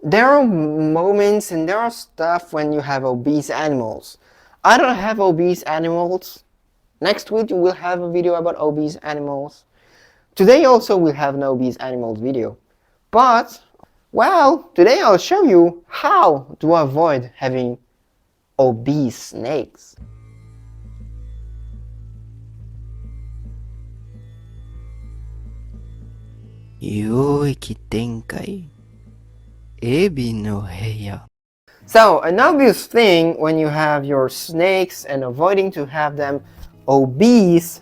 there are moments and there are stuff when you have obese animals. I don't have obese animals. Next week we will have a video about obese animals. Today also we'll have an obese animals video. But, well, today I'll show you how to avoid having obese snakes. So, an obvious thing when you have your snakes and avoiding to have them obese,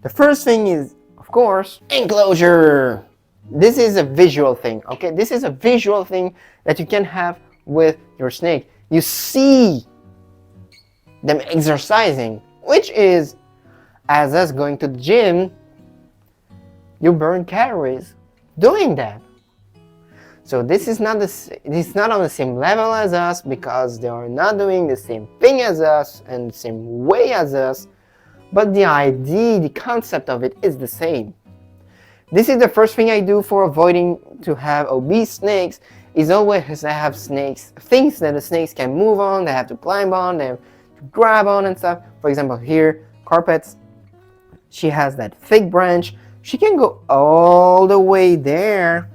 the first thing is, of course, enclosure. This is a visual thing, okay? This is a visual thing that you can have with your snake. You see them exercising, which is, as us going to the gym, you burn calories doing that. So this is not on the same level as us because they are not doing the same thing as us and the same way as us, but the idea, the concept of it is the same. This is the first thing I do for avoiding to have obese snakes, is always I have snakes, things that the snakes can move on, they have to climb on, they have to grab on and stuff. For example here, carpets, she has that thick branch, she can go all the way there.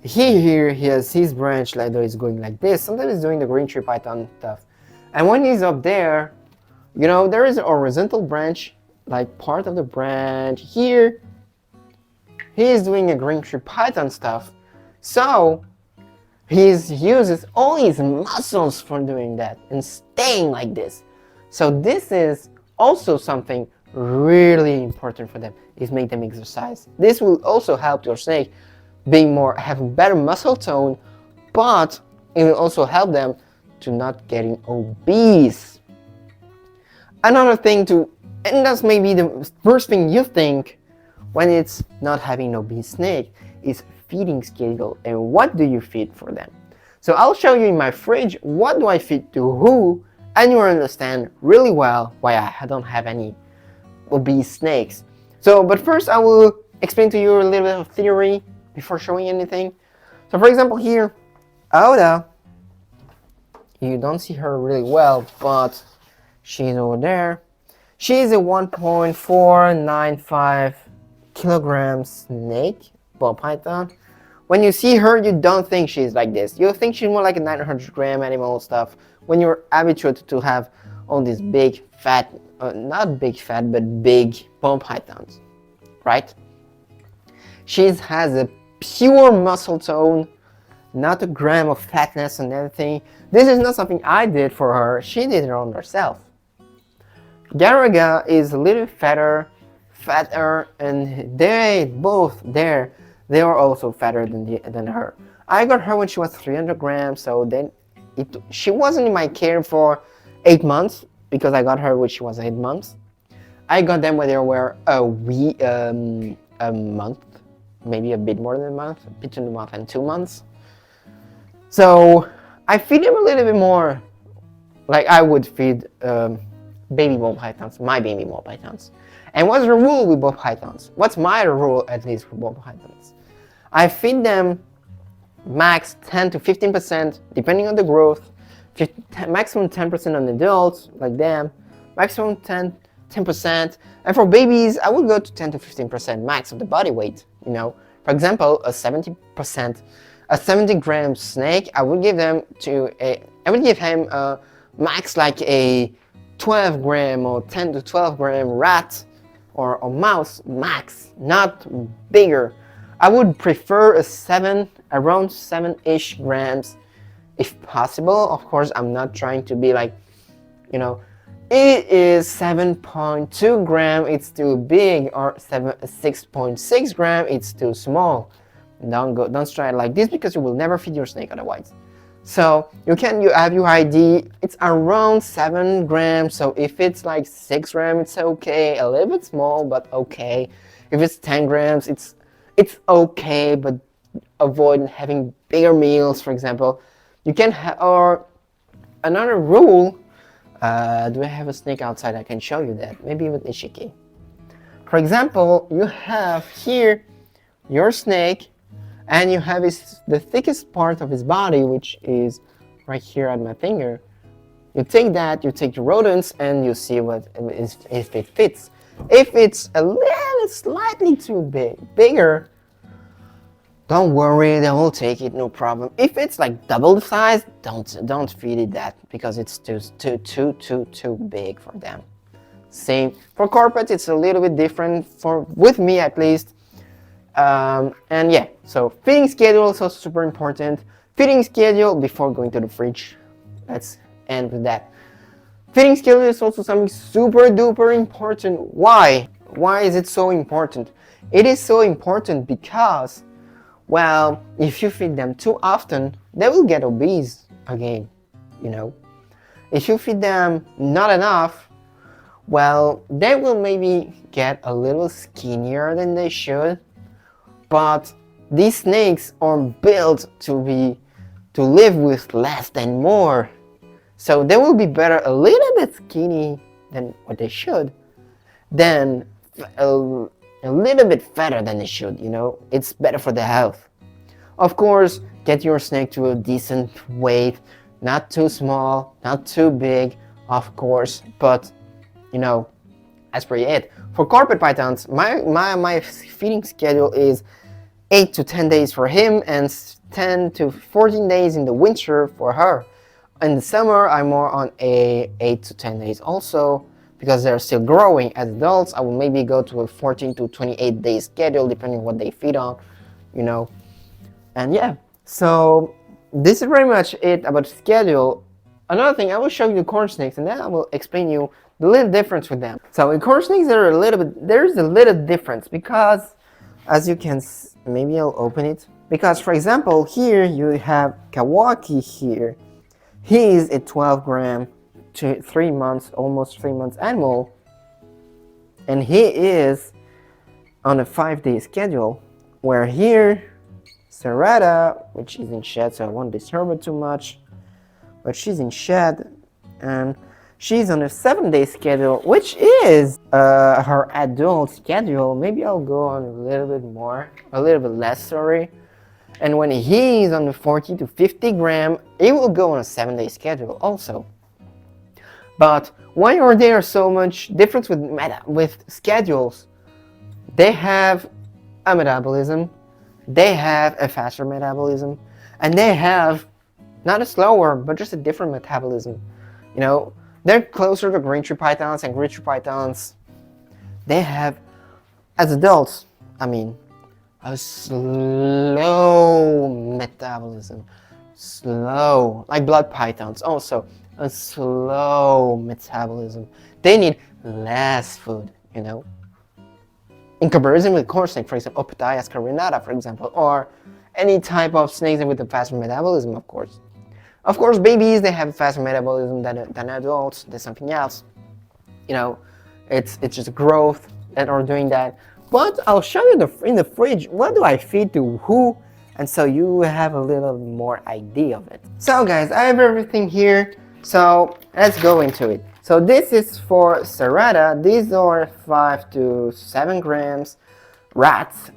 Here he has his branch, like though he's going like this. Sometimes he's doing the green tree python stuff. And when he's up there, you know, there is a horizontal branch, like part of the branch here. He is doing a green tree python stuff. So he uses all his muscles for doing that and staying like this. So this is also something really important for them, is make them exercise. This will also help your snake having better muscle tone, but it will also help them to not getting obese. Another thing and that's maybe the first thing you think when it's not having an obese snake, is feeding schedule and what do you feed for them. So I'll show you in my fridge what do I feed to who, and you will understand really well why I don't have any obese snakes. So, but first I will explain to you a little bit of theory before showing anything. So for example here, Aoda, you don't see her really well, but she's over there. She's a 1.495 kilogram snake, ball python. When you see her, you don't think she's like this. You think she's more like a 900-gram animal stuff. When you're habituated to have all these big fat, not big fat, but big ball pythons, right? She has a pure muscle tone, not a gram of fatness and everything. This is not something I did for her, she did it on herself. Garaga is a little fatter, and they are also fatter than her. I got her when she was 300 grams, so then she wasn't in my care for 8 months, because I got her when she was 8 months. I got them when they were a month, maybe a bit more than a month, between a month and 2 months. So I feed them a little bit more like I would feed baby ball pythons, my baby ball pythons. And what's the rule with ball pythons? What's my rule, at least, for ball pythons? I feed them max 10 to 15%, depending on the growth, maximum 10% on adults, like them, maximum 10%, and for babies, I would go to 10 to 15% max of the body weight, you know. For example, a 70-gram snake, I would give him a max like a 12-gram or 10 to 12-gram rat or mouse max, not bigger. I would prefer around 7-ish grams if possible. Of course, I'm not trying to be like, you know, it is 7.2 gram, it's too big, or 6.6 gram, it's too small. Don't try it like this, because you will never feed your snake otherwise. So you have your ID, it's around 7 grams, so if it's like 6 grams, it's okay, a little bit small, but okay. If it's 10 grams, it's okay, but avoid having bigger meals, for example. You can have, or another rule, do I have a snake outside? I can show you that, maybe with Ishiki. For example, you have here your snake, and you have the thickest part of his body, which is right here at my finger. You take that, you take the rodents, and you see what if it fits. If it's a little slightly too bigger, don't worry, they will take it, no problem. If it's like double the size, don't feed it that, because it's too big for them. Same for carpets, it's a little bit different with me at least. And yeah, so feeding schedule is also super important. Feeding schedule before going to the fridge. Let's end with that. Feeding schedule is also something super duper important. Why? Why is it so important? It is so important because, well, if you feed them too often, they will get obese again, you know. If you feed them not enough, well, they will maybe get a little skinnier than they should, but these snakes are built to live with less than more. So they will be better a little bit skinny than what they should, than a little bit fatter than they should, you know. It's better for the health. Of course, get your snake to a decent weight, not too small, not too big, of course, but you know, that's pretty it. For carpet pythons, my feeding schedule is 8 to 10 days for him and 10 to 14 days in the winter for her. In the summer, I'm more on a 8 to 10 days also, because they're still growing. As adults, I will maybe go to a 14 to 28 day schedule, depending on what they feed on, you know. And yeah, so this is very much it about schedule. Another thing, I will show you the corn snakes, and then I will explain you the little difference with them. So in corn snakes, there's a little difference, because as you can, maybe I'll open it. Because for example, here you have Kawaki here. He is a 12 gram to 3 months, almost 3 months animal, and he is on a 5-day schedule, where here Serrata, which is in shed, so I won't disturb her too much, but she's in shed and she's on a 7-day schedule, which is her adult schedule. Maybe I'll go on a little bit less, sorry. And when he's on the 40 to 50 gram, he will go on a 7-day schedule also. But why are there so much difference with schedules? They have a metabolism, they have a faster metabolism, and they have not a slower, but just a different metabolism. You know, they're closer to green tree pythons, and green tree pythons, they have, as adults, I mean, a slow metabolism. Slow, like blood pythons, also a slow metabolism. They need less food, you know. In comparison with corn snake, for example, Opetias carinata, for example, or any type of snakes with a faster metabolism, of course. Of course, babies, they have a faster metabolism than adults. There's something else. You know, it's just growth that are doing that. But I'll show you in the fridge, what do I feed to who, and so you have a little more idea of it. So guys, I have everything here, so let's go into it. So this is for Serrata. These are 5 to 7 grams rats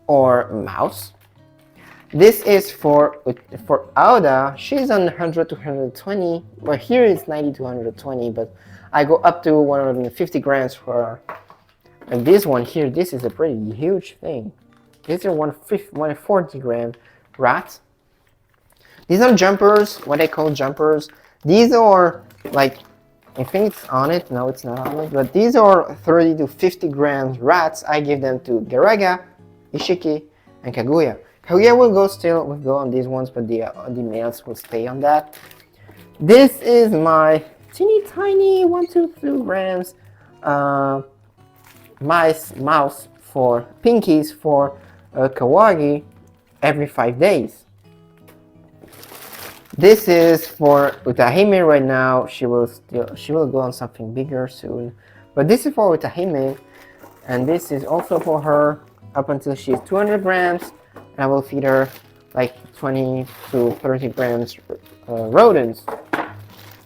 or mouse. This is for Auda. She's on 100 to 120, but here it's 90 to 120, but I go up to 150 grams for her. And this one here, this is a pretty huge thing. These are 140 gram rats. These are jumpers, what I call jumpers. These are like, I think it's on it, no it's not on it, but these are 30 to 50 grams rats. I give them to Garaga, Ishiki, and Kaguya. Kaguya will go on these ones, but the males will stay on that. This is my teeny tiny 1 to 2 grams mouse for pinkies for Kawagi every 5 days. This is for Utahime right now. She will go on something bigger soon. But this is for Utahime, and this is also for her up until she's 200 grams. And I will feed her like 20 to 30 grams rodents.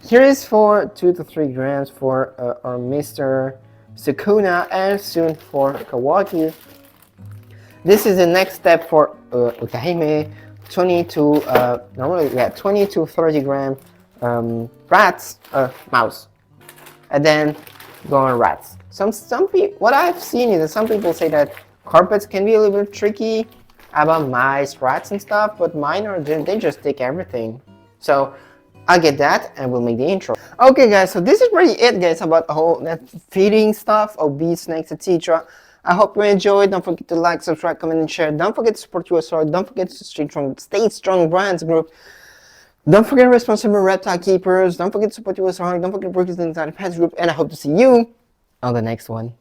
Here is for 2 to 3 grams for our Mr. Sukuna, and soon for Kawaki. This is the next step for Utahime. 20 to normally 20 to 30 gram rats, mouse, and then go on rats. Some people, what I've seen is that some people say that carpets can be a little bit tricky about mice, rats, and stuff, but mine are they just take everything. So I'll get that and we'll make the intro. Okay guys, so this is pretty it guys about the whole that feeding stuff, obese snakes, etc. I hope you enjoyed. Don't forget to like, subscribe, comment, and share. Don't forget to support USR. Don't forget to stay strong brands group. Don't forget responsible reptile keepers. Don't forget to support USR. Don't forget to work with the inside pets group. And I hope to see you on the next one.